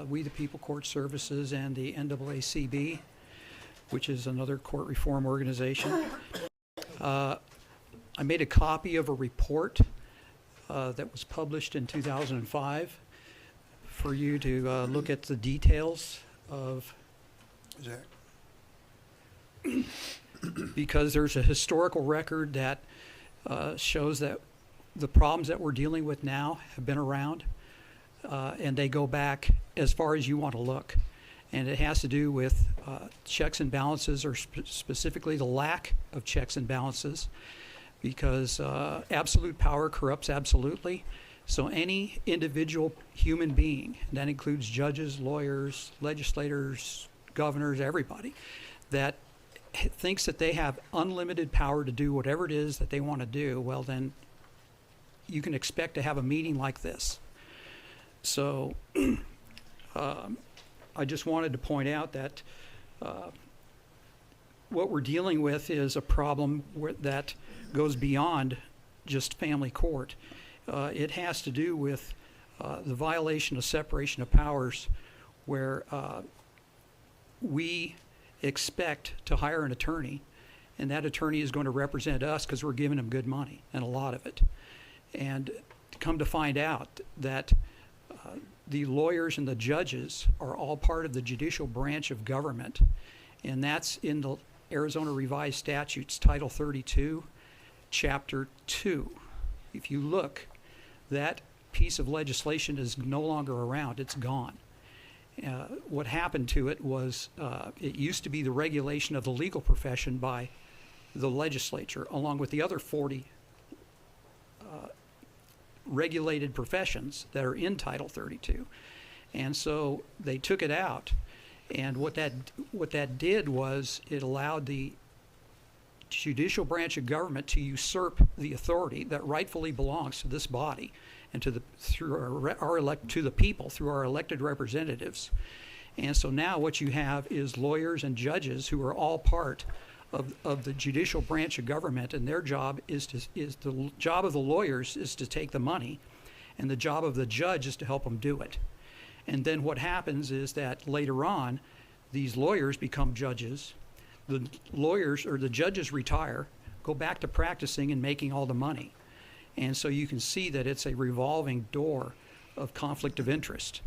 We the People Court Services and the NAACB, which is another court reform organization. I made a copy of a report that was published in 2005 for you to look at the details of, because there's a historical record that shows that the problems that we're dealing with now have been around, and they go back as far as you want to look. And it has to do with checks and balances, or specifically the lack of checks and balances, because absolute power corrupts absolutely. So any individual human being, and that includes judges, lawyers, legislators, governors, everybody, that thinks that they have unlimited power to do whatever it is that they want to do, well then you can expect to have a meeting like this. So I just wanted to point out that what we're dealing with is a problem that goes beyond just family court. It has to do with the violation of separation of powers, where we expect to hire an attorney, and that attorney is going to represent us because we're giving him good money, and a lot of it. And come to find out that the lawyers and the judges are all part of the judicial branch of government, and that's in the Arizona Revised Statutes, Title 32, Chapter 2. If you look, that piece of legislation is no longer around. It's gone. What happened to it was it used to be the regulation of the legal profession by the legislature, along with the other 40 regulated professions that are in Title 32. And so they took it out. And what that did was it allowed the judicial branch of government to usurp the authority that rightfully belongs to this body and to the to the people through our elected representatives. And so now what you have is lawyers and judges who are all part of the judicial branch of government, and their job is the job of the lawyers is to take the money, and the job of the judge is to help them do it. And then what happens is that later on, these lawyers become judges. The lawyers or the judges retire, go back to practicing and making all the money. And so you can see that it's a revolving door of conflict of interest.